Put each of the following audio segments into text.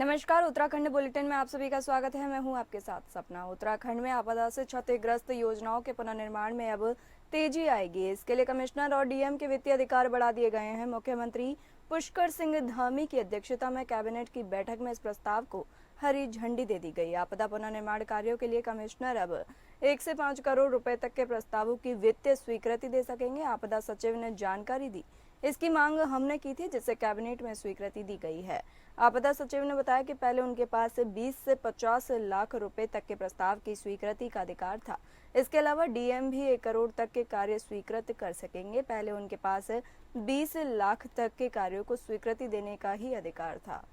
नमस्कार, उत्तराखंड बुलेटिन में आप सभी का स्वागत है। मैं हूं आपके साथ सपना। उत्तराखंड में आपदा से क्षतिग्रस्त योजनाओं के पुनर्निर्माण में अब तेजी आएगी। इसके लिए कमिश्नर और डीएम के वित्तीय अधिकार बढ़ा दिए गए हैं। मुख्यमंत्री पुष्कर सिंह धामी की अध्यक्षता में कैबिनेट की बैठक में इस प्रस्ताव को हरी झंडी दे दी गई। आपदा पुनर्निर्माण कार्यों के लिए कमिश्नर अब 1 से 5 करोड़ रुपए तक के प्रस्तावों की वित्तीय स्वीकृति दे सकेंगे। आपदा सचिव ने जानकारी दी, इसकी मांग हमने की थी, जिसे कैबिनेट में स्वीकृति दी गई है। आपदा सचिव ने बताया कि पहले उनके पास 20 से 50 लाख रुपए तक के प्रस्ताव की स्वीकृति का अधिकार था। इसके अलावा डीएम भी 1 करोड़ तक के कार्य स्वीकृत कर सकेंगे। पहले उनके पास 20 लाख तक के कार्यों को स्वीकृति देने का ही अधिकार था।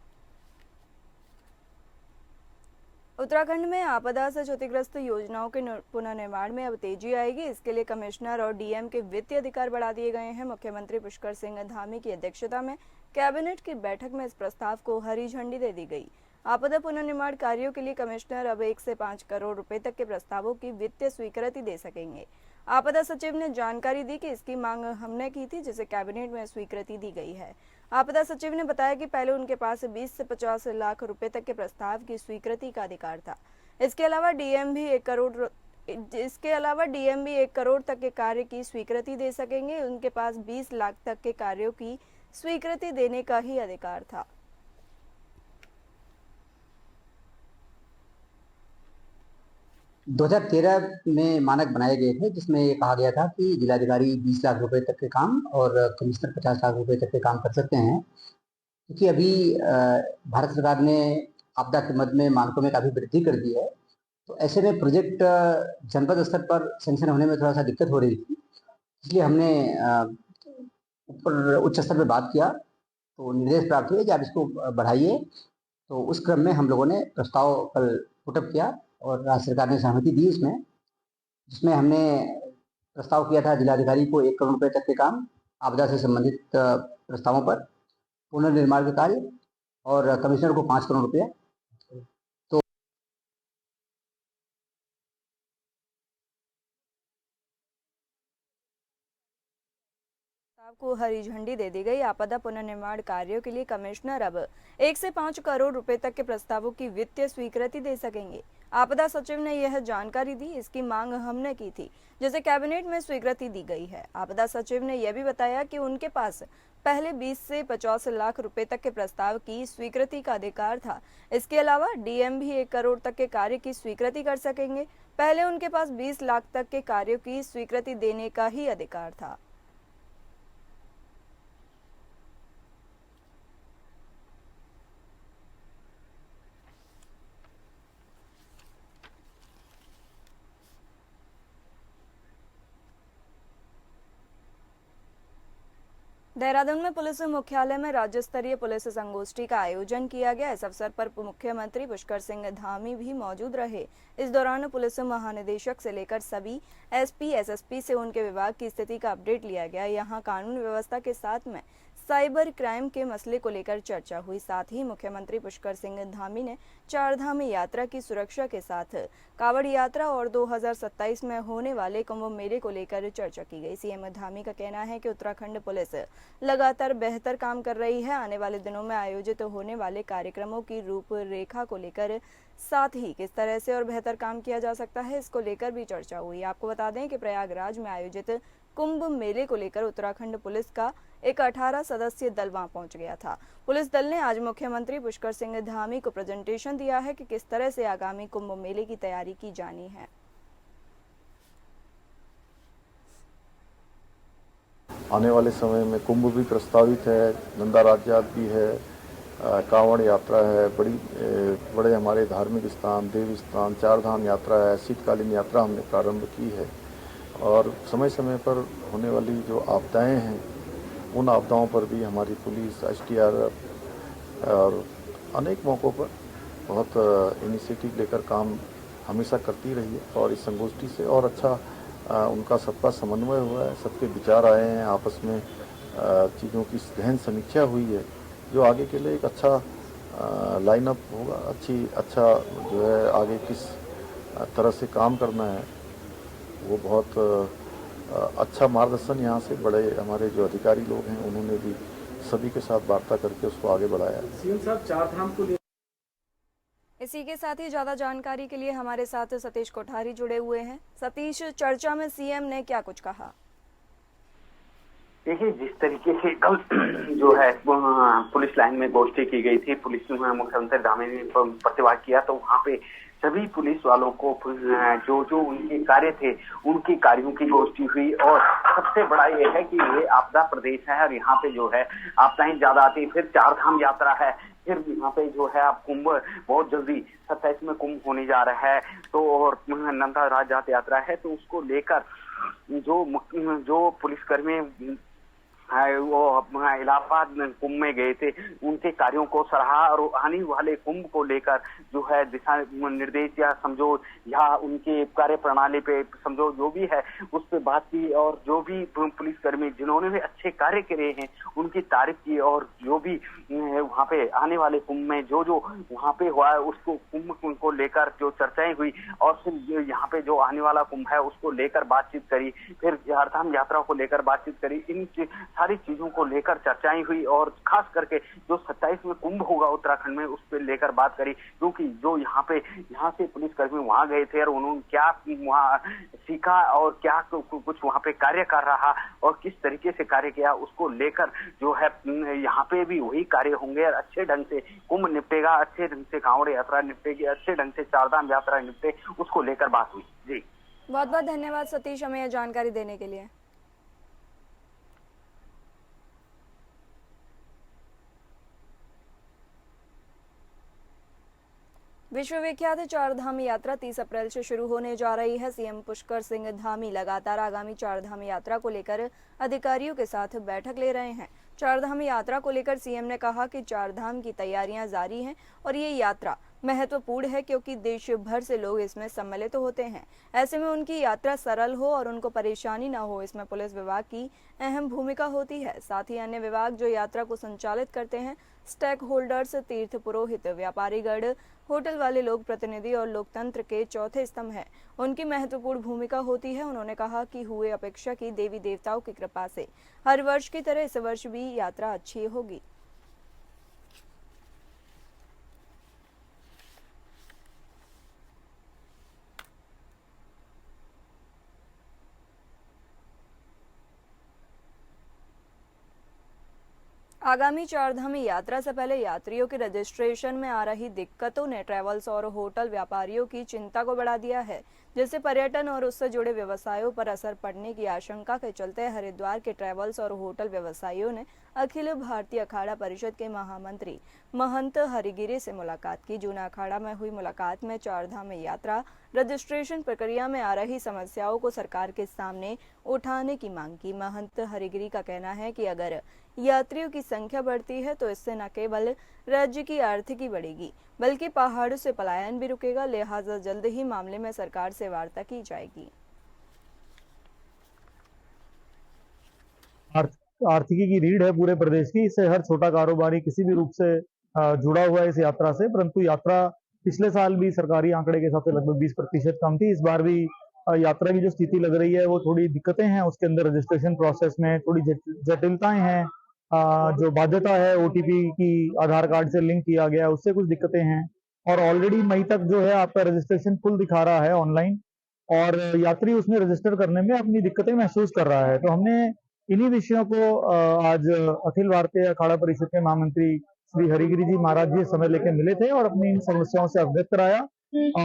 उत्तराखंड में आपदा से क्षतिग्रस्त योजनाओं के पुनर्निर्माण में अब तेजी आएगी। इसके लिए कमिश्नर और डीएम के वित्तीय अधिकार बढ़ा दिए गए हैं। मुख्यमंत्री पुष्कर सिंह धामी की अध्यक्षता में कैबिनेट की बैठक में इस प्रस्ताव को हरी झंडी दे दी गई। आपदा पुनर्निर्माण कार्यों के लिए कमिश्नर अब 1 से 5 करोड़ रुपए तक के प्रस्तावों की वित्तीय स्वीकृति दे सकेंगे। आपदा सचिव ने जानकारी दी कि इसकी मांग हमने की थी, जिसे कैबिनेट में स्वीकृति दी गई है। आपदा सचिव ने बताया कि पहले उनके पास 20 से 50 लाख रुपए तक के प्रस्ताव की स्वीकृति का अधिकार था। इसके अलावा डीएम भी 1 करोड़ तक के कार्य की स्वीकृति दे सकेंगे। उनके पास 20 लाख तक के कार्यों की स्वीकृति देने का ही अधिकार था। 2013 में मानक बनाए गए थे, जिसमें ये कहा गया था कि जिलाधिकारी 20 लाख रुपए तक के काम और कमिश्नर 50 लाख रुपए तक के काम कर सकते हैं। क्योंकि अभी भारत सरकार ने आपदा के मद में मानकों में काफ़ी वृद्धि कर दी है, तो ऐसे में प्रोजेक्ट जनपद स्तर पर सैंक्शन होने में थोड़ा सा दिक्कत हो रही थी। इसलिए हमने ऊपर उच्च स्तर पर बात किया, तो निर्देश प्राप्त हुए कि आप इसको बढ़ाइए। तो उस क्रम में हम लोगों ने प्रस्ताव कल पुटअप किया और राज्य सरकार ने सहमति दी इसमें, जिसमें हमने प्रस्ताव किया था जिलाधिकारी को 1 करोड़ रुपए तक के काम, आपदा से संबंधित प्रस्तावों पर पुनर्निर्माण के कार्य, और कमिश्नर को 5 करोड़ रुपया। तो को हरी झंडी दे दी गई। आपदा पुनर्निर्माण कार्यों के लिए कमिश्नर अब 1 से 5 करोड़ रुपए तक के प्रस्तावों की वित्तीय स्वीकृति दे सकेंगे। आपदा सचिव ने यह जानकारी दी, इसकी मांग हमने की थी, जिसे कैबिनेट में स्वीकृति दी गई है। आपदा सचिव ने यह भी बताया कि उनके पास पहले 20 से 50 लाख रुपए तक के प्रस्ताव की स्वीकृति का अधिकार था। इसके अलावा डीएम भी 1 करोड़ तक के कार्य की स्वीकृति कर सकेंगे। पहले उनके पास 20 लाख तक के कार्यों की स्वीकृति देने का ही अधिकार था। देहरादून में पुलिस मुख्यालय में राज्य स्तरीय पुलिस संगोष्ठी का आयोजन किया गया। इस अवसर पर मुख्यमंत्री पुष्कर सिंह धामी भी मौजूद रहे। इस दौरान पुलिस महानिदेशक से लेकर सभी एसपी एसएसपी से उनके विभाग की स्थिति का अपडेट लिया गया। यहां कानून व्यवस्था के साथ में साइबर क्राइम के मसले को लेकर चर्चा हुई। साथ ही मुख्यमंत्री पुष्कर सिंह धामी ने चारधाम यात्रा की सुरक्षा के साथ कांवड़ यात्रा और 2027 में होने वाले कुंभ मेले को लेकर चर्चा की गई। सीएम धामी का कहना है कि उत्तराखंड पुलिस लगातार बेहतर काम कर रही है। आने वाले दिनों में आयोजित होने वाले कार्यक्रमों की रूपरेखा को लेकर, साथ ही किस तरह से और बेहतर काम किया जा सकता है, इसको लेकर भी चर्चा हुई। आपको बता दें कि प्रयागराज में आयोजित कुंभ मेले को लेकर उत्तराखंड पुलिस का एक 18 सदस्यीय दल वहां पहुंच गया था। पुलिस दल ने आज मुख्यमंत्री पुष्कर सिंह धामी को प्रेजेंटेशन दिया है कि किस तरह से आगामी कुंभ मेले की तैयारी की जानी है। आने वाले समय में कुंभ भी प्रस्तावित है, नंदा राज्यात भी है, कांवड़ यात्रा है, बड़े हमारे धार्मिक स्थान, देव स्थान, चारधाम यात्रा है, शीतकालीन यात्रा हमने प्रारंभ की है। और समय समय पर होने वाली जो आपदाएं हैं, उन आपदाओं पर भी हमारी पुलिस, एसडीआरएफ और अनेक मौक़ों पर बहुत इनिशिएटिव लेकर काम हमेशा करती रही है। और इस संगोष्ठी से और अच्छा उनका सबका समन्वय हुआ है, सबके विचार आए हैं, आपस में चीज़ों की गहन समीक्षा हुई है, जो आगे के लिए एक अच्छा लाइनअप होगा। अच्छा जो है आगे किस तरह से काम करना है, वो बहुत अच्छा मार्गदर्शन यहाँ से बड़े हमारे जो अधिकारी लोग हैं, उन्होंने भी सभी के साथ वार्ता करके उसको आगे बढ़ाया। सीएम साहब, चारधाम को इसी के साथ ही ज्यादा जानकारी के लिए हमारे साथ सतीश कोठारी जुड़े हुए हैं। सतीश, चर्चा में सीएम ने क्या कुछ कहा? देखिए, जिस तरीके से कल जो है पुलिस लाइन में गोष्ठी की गई थी, पुलिस में मुख्यमंत्री धामी ने प्रतिवाद किया, तो वहाँ पे सभी पुलिस वालों को जो जो उनके कार्य थे उनके कार्यों की गोष्ठी हुई। और सबसे बड़ा ये है कि ये आपदा प्रदेश है और यहाँ पे जो है आपदाएं ज्यादा आती है। फिर चार धाम यात्रा है, फिर यहाँ पे जो है आप कुंभ बहुत जल्दी 27 में कुंभ होने जा रहा है, तो और नंदा राज यात्रा है, तो उसको लेकर जो पुलिसकर्मी वो इलाहाबाद कुंभ में गए थे उनके कार्यों को सराहा और आने वाले कुंभ को लेकर जो है दिशा निर्देश या समझो या उनके कार्य प्रणाली पे समझो जो भी है उस पर बात की। और जो भी पुलिसकर्मी जिन्होंने भी अच्छे कार्य करे हैं उनकी तारीफ की। और जो भी वहाँ पे आने वाले कुंभ में जो जो वहाँ पे हुआ है उसको कुंभ को लेकर जो चर्चाएं हुई और फिर यहाँ पे जो आने वाला कुंभ है उसको लेकर बातचीत करी, फिर चारधाम यात्रा को लेकर बातचीत करी। इन सारी चीजों को लेकर चर्चाएं हुई और खास करके जो 27 में कुंभ होगा उत्तराखंड में उस पर लेकर बात करी, क्योंकि जो यहाँ से पुलिसकर्मी वहां गए थे और उन्होंने क्या वहाँ सीखा और क्या कुछ वहाँ पे कार्य कर रहा और किस तरीके से कार्य किया उसको लेकर जो है यहाँ पे भी वही कार्य होंगे और अच्छे ढंग से कुंभ निपटेगा, अच्छे ढंग से कांवड़ यात्रा निपटेगी, अच्छे ढंग से चारधाम यात्रा निपटे, उसको लेकर बात हुई। जी बहुत बहुत धन्यवाद सतीश, हमें यह जानकारी देने के लिए। विश्वविख्यात चारधाम यात्रा 30 अप्रैल से शुरू होने जा रही है। सीएम पुष्कर सिंह धामी लगातार आगामी चारधाम यात्रा को लेकर अधिकारियों के साथ बैठक ले रहे हैं। चारधाम यात्रा को लेकर सीएम ने कहा कि चारधाम की तैयारियां जारी हैं और ये यात्रा महत्वपूर्ण है क्योंकि देश भर से लोग इसमें सम्मिलित होते हैं। ऐसे में उनकी यात्रा सरल हो और उनको परेशानी न हो, इसमें पुलिस विभाग की अहम भूमिका होती है। साथ ही अन्य विभाग जो यात्रा को संचालित करते हैं, स्टेक होल्डर्स, तीर्थ पुरोहित, व्यापारीगण, होटल वाले लोग प्रतिनिधि और लोकतंत्र के चौथे स्तंभ हैं, उनकी महत्वपूर्ण भूमिका होती है। उन्होंने कहा कि हुए अपेक्षा की देवी देवताओं की कृपा से हर वर्ष की तरह इस वर्ष भी यात्रा अच्छी होगी। आगामी चारधाम यात्रा से पहले यात्रियों के रजिस्ट्रेशन में आ रही दिक्कतों ने ट्रैवल्स और होटल व्यापारियों की चिंता को बढ़ा दिया है, जिससे पर्यटन और उससे जुड़े व्यवसायों पर असर पड़ने की आशंका के चलते हरिद्वार के ट्रैवल्स और होटल व्यवसायियों ने अखिल भारतीय अखाड़ा परिषद के महामंत्री महंत हरिगिरी से मुलाकात की। जूना अखाड़ा में हुई मुलाकात में चारधाम यात्रा रजिस्ट्रेशन प्रक्रिया में आ रही समस्याओं को सरकार के सामने उठाने की मांग की। महंत हरिगिरी का कहना है कि अगर यात्रियों की संख्या बढ़ती है तो इससे न केवल राज्य की आर्थिकी बढ़ेगी बल्कि पहाड़ों से पलायन भी रुकेगा, लिहाजा जल्द ही मामले में सरकार से वार्ता की जाएगी। आर्थिकी की रीढ़ है पूरे प्रदेश की, इससे हर छोटा कारोबारी किसी भी रूप से जुड़ा हुआ है इस यात्रा से। परंतु यात्रा पिछले साल भी सरकारी आंकड़े के हिसाब से लगभग 20% कम थी। इस बार भी यात्रा की जो स्थिति लग रही है वो थोड़ी दिक्कतें हैं, उसके अंदर रजिस्ट्रेशन प्रोसेस में थोड़ी जटिलताएं हैं। जो बाध्यता है ओटीपी की आधार कार्ड से लिंक किया गया उससे कुछ दिक्कतें हैं और ऑलरेडी मई तक जो है आपका रजिस्ट्रेशन फुल दिखा रहा है ऑनलाइन और यात्री उसमें रजिस्टर करने में अपनी दिक्कतें महसूस कर रहा है। तो हमने इन्हीं विषयों को आज अखिल भारतीय अखाड़ा परिषद के महामंत्री श्री हरिगिरी जी महाराज जी समय लेके मिले थे और अपनी इन समस्याओं से अवगत कराया।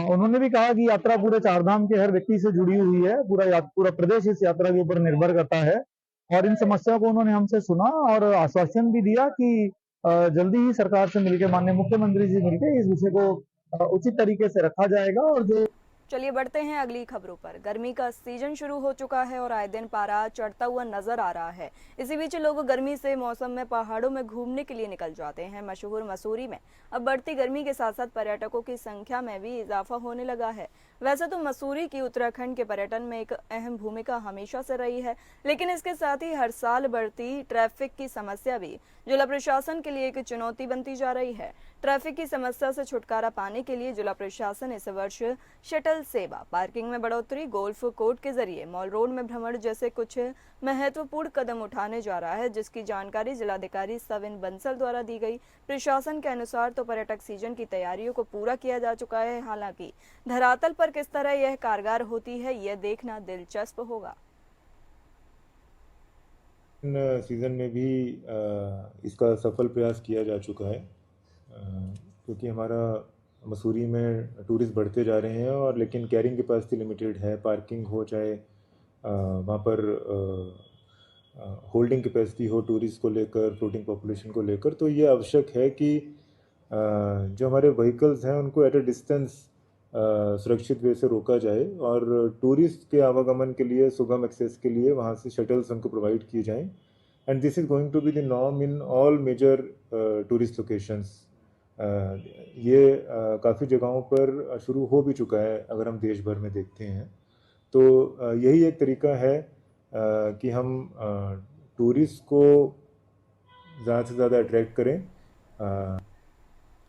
उन्होंने भी कहा कि यात्रा पूरे चारधाम के हर व्यक्ति से जुड़ी हुई है, पूरा प्रदेश इस यात्रा के ऊपर निर्भर करता है और इन समस्याओं को उन्होंने हमसे सुना और आश्वासन भी दिया कि जल्दी ही सरकार से मिलकर माननीय मुख्यमंत्री जी मिलकर इस विषय को उचित तरीके से रखा जाएगा। और जो चलिए बढ़ते हैं अगली खबरों पर। गर्मी का सीजन शुरू हो चुका है और आए दिन पारा चढ़ता हुआ नजर आ रहा है। इसी बीच लोग गर्मी से मौसम में पहाड़ों में घूमने के लिए निकल जाते हैं। मशहूर मसूरी में अब बढ़ती गर्मी के साथ साथ पर्यटकों की संख्या में भी इजाफा होने लगा है। वैसे तो मसूरी की उत्तराखंड के पर्यटन में एक अहम भूमिका हमेशा से रही है, लेकिन इसके साथ ही हर साल बढ़ती ट्रैफिक की समस्या भी जिला प्रशासन के लिए एक चुनौती बनती जा रही है। ट्रैफिक की समस्या से छुटकारा पाने के लिए जिला प्रशासन इस वर्ष शटल डिजिटल सेवा, पार्किंग में बढ़ोतरी, गोल्फ कोर्ट के जरिए मॉल रोड में भ्रमण जैसे कुछ महत्वपूर्ण कदम उठाने जा रहा है, जिसकी जानकारी जिलाधिकारी सविन बंसल द्वारा दी गई। प्रशासन के अनुसार तो पर्यटक सीजन की तैयारियों को पूरा किया जा चुका है। हालांकि धरातल पर किस तरह यह कारगर होती है, यह देखना दिलचस्प होगा। सीज़न में भी इसका सफल प्रयास किया जा चुका है, क्योंकि हमारा मसूरी में टूरिस्ट बढ़ते जा रहे हैं और लेकिन कैरिंग कैपेसिटी लिमिटेड है। पार्किंग हो चाहे वहाँ पर होल्डिंग कैपेसिटी हो टूरिस्ट को लेकर, फ्लोटिंग पॉपुलेशन को लेकर, तो ये आवश्यक है कि जो हमारे व्हीकल्स हैं उनको एट अ डिस्टेंस सुरक्षित वे से रोका जाए और टूरिस्ट के आवागमन के लिए, सुगम एक्सेस के लिए वहाँ से शटल्स उनको प्रोवाइड किए जाएं। And this is going to be the norm in all major tourist locations. ये काफ़ी जगहों पर शुरू हो भी चुका है अगर हम देश भर में देखते हैं। तो यही एक तरीका है कि हम टूरिस्ट को ज़्यादा से ज़्यादा अट्रैक्ट करें।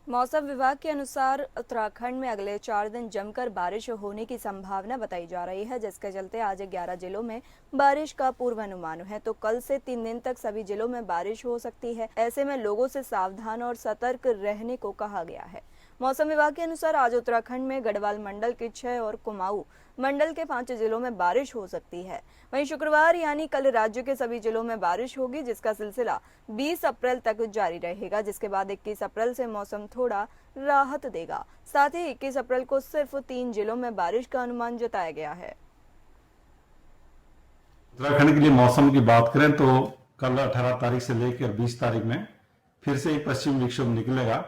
मौसम विभाग के अनुसार उत्तराखंड में अगले 4 दिन जमकर बारिश होने की संभावना बताई जा रही है, जिसके चलते आज 11 जिलों में बारिश का पूर्वानुमान है। तो कल से 3 दिन तक सभी जिलों में बारिश हो सकती है। ऐसे में लोगों से सावधान और सतर्क रहने को कहा गया है। मौसम विभाग के अनुसार आज उत्तराखंड में गढ़वाल मंडल के 6 और कुमाऊं मंडल के 5 जिलों में बारिश हो सकती है। वहीं शुक्रवार यानी कल राज्य के सभी जिलों में बारिश होगी, जिसका सिलसिला 20 अप्रैल तक जारी रहेगा, जिसके बाद 21 अप्रैल से मौसम थोड़ा राहत देगा। साथ ही 21 अप्रैल को सिर्फ 3 जिलों में बारिश का अनुमान जताया गया है। उत्तराखंड के लिए मौसम की बात करें तो कल 18 तारीख से लेकर 20 तारीख में फिर से एक पश्चिमी विक्षोभ निकलेगा,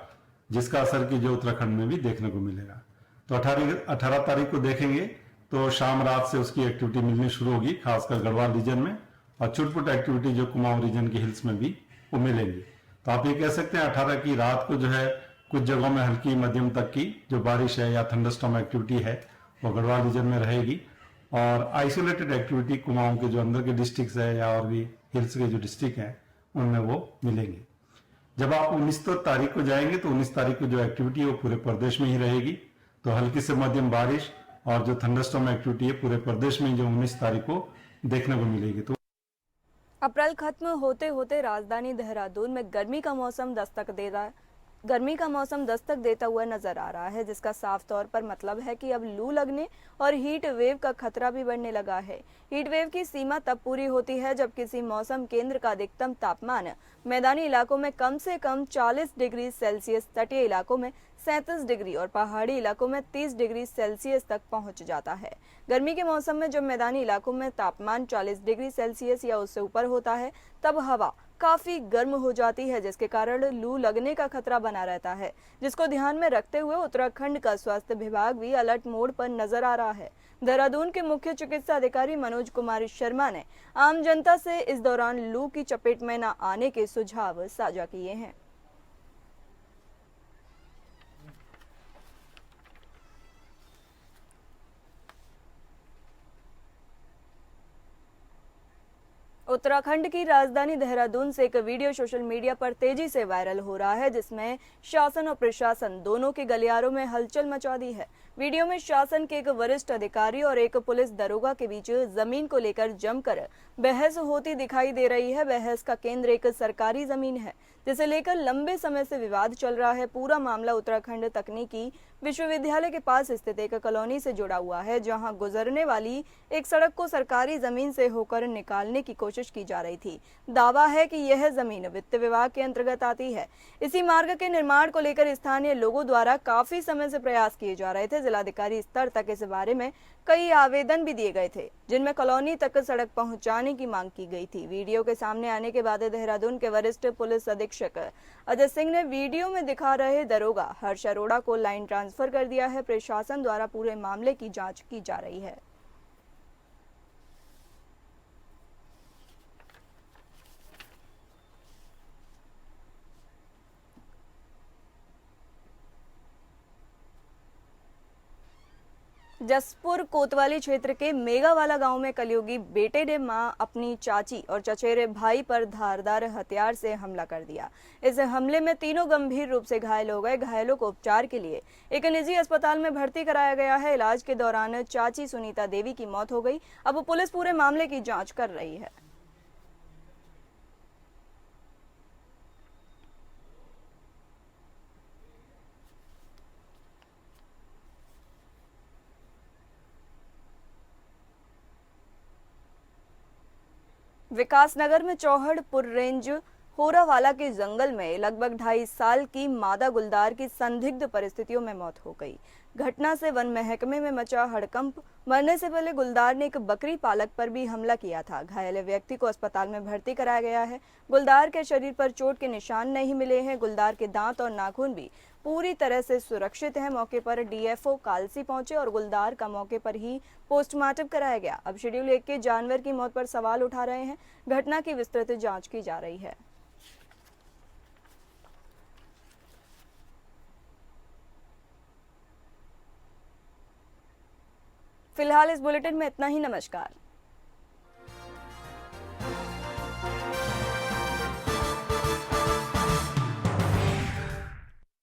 जिसका असर की जो उत्तराखंड में भी देखने को मिलेगा। तो 18 तारीख को देखेंगे तो शाम रात से उसकी एक्टिविटी मिलनी शुरू होगी, खासकर गढ़वाल रीजन में, और छुटपुट एक्टिविटी जो कुमाऊं रीजन के हिल्स में भी वो मिलेंगी। तो आप ये कह सकते हैं 18 की रात को जो है कुछ जगहों में हल्की मध्यम तक की जो बारिश है या थंडरस्टॉर्म एक्टिविटी है वो गढ़वाल रीजन में रहेगी, और आइसोलेटेड एक्टिविटी कुमाऊं के जो अंदर के डिस्ट्रिक्ट है या और भी हिल्स के जो डिस्ट्रिक्ट हैं उनमें वो मिलेंगे। जब आप 19 तारीख को जाएंगे तो 19 तारीख को जो एक्टिविटी है वो पूरे प्रदेश में ही रहेगी। तो हल्की से मध्यम बारिश और जो थंडरस्टॉर्म एक्टिविटी है पूरे प्रदेश में जो 19 तारीख को देखने को मिलेगी। तो अप्रैल खत्म होते होते राजधानी देहरादून में गर्मी का मौसम दस्तक देता हुआ नजर आ रहा है, जिसका साफ तौर पर मतलब है कि अब लू लगने और हीट वेव का खतरा भी बढ़ने लगा है। हीट वेव की सीमा तब पूरी होती है जब किसी मौसम केंद्र का अधिकतम तापमान मैदानी इलाकों में कम से कम 40 डिग्री सेल्सियस, तटीय इलाकों में 37 डिग्री और पहाड़ी इलाकों में 30 डिग्री सेल्सियस तक पहुंच जाता है। गर्मी के मौसम में जब मैदानी इलाकों में तापमान 40 डिग्री सेल्सियस या उससे ऊपर होता है तब हवा काफी गर्म हो जाती है, जिसके कारण लू लगने का खतरा बना रहता है, जिसको ध्यान में रखते हुए उत्तराखंड का स्वास्थ्य विभाग भी अलर्ट मोड पर नजर आ रहा है। देहरादून के मुख्य चिकित्सा अधिकारी मनोज कुमार शर्मा ने आम जनता से इस दौरान लू की चपेट में न आने के सुझाव साझा किए हैं। उत्तराखंड की राजधानी देहरादून से एक वीडियो सोशल मीडिया पर तेजी से वायरल हो रहा है, जिसमें शासन और प्रशासन दोनों के गलियारों में हलचल मचा दी है। वीडियो में शासन के एक वरिष्ठ अधिकारी और एक पुलिस दरोगा के बीच जमीन को लेकर जमकर बहस होती दिखाई दे रही है। बहस का केंद्र एक सरकारी जमीन है, जिसे लेकर लंबे समय से विवाद चल रहा है। पूरा मामला उत्तराखंड तकनीकी विश्वविद्यालय के पास स्थित एक कॉलोनी से जुड़ा हुआ है, जहां गुजरने वाली एक सड़क को सरकारी जमीन से होकर निकालने की कोशिश की जा रही थी। दावा है कि यह जमीन वित्त विभाग के अंतर्गत आती है। इसी मार्ग के निर्माण को लेकर स्थानीय लोगों द्वारा काफी समय से प्रयास किए जा रहे थे। जिलाधिकारी स्तर तक इस बारे में कई आवेदन भी दिए गए थे, जिनमें कॉलोनी तक सड़क पहुंचाने की मांग की गई थी। वीडियो के सामने आने के बाद देहरादून के वरिष्ठ पुलिस अधीक्षक अजय सिंह ने वीडियो में दिखा रहे दरोगा हर्ष अरोड़ा को लाइन ट्रांसफर कर दिया है। प्रशासन द्वारा पूरे मामले की जांच की जा रही है। जसपुर कोतवाली क्षेत्र के मेगावाला गांव में कलयुगी बेटे ने मां अपनी चाची और चचेरे भाई पर धारदार हथियार से हमला कर दिया। इस हमले में तीनों गंभीर रूप से घायल हो गए। घायलों को उपचार के लिए एक निजी अस्पताल में भर्ती कराया गया है। इलाज के दौरान चाची सुनीता देवी की मौत हो गई। अब पुलिस पूरे मामले की जांच कर रही है। विकासनगर में चौहड़पुर रेंज होरावाला के जंगल में लगभग 2.5 साल की मादा गुलदार की संदिग्ध परिस्थितियों में मौत हो गई। घटना से वन महकमे में मचा हड़कंप। मरने से पहले गुलदार ने एक बकरी पालक पर भी हमला किया था। घायल व्यक्ति को अस्पताल में भर्ती कराया गया है। गुलदार के शरीर पर चोट के निशान नहीं मिले हैं। गुलदार के दांत और नाखून भी पूरी तरह से सुरक्षित हैं। मौके पर डीएफओ कालसी पहुंचे और गुलदार का मौके पर ही पोस्टमार्टम कराया गया। अब शेड्यूल 1 के जानवर की मौत पर सवाल उठा रहे हैं। घटना की विस्तृत जांच की जा रही है। फिलहाल इस बुलेटिन में इतना ही। नमस्कार।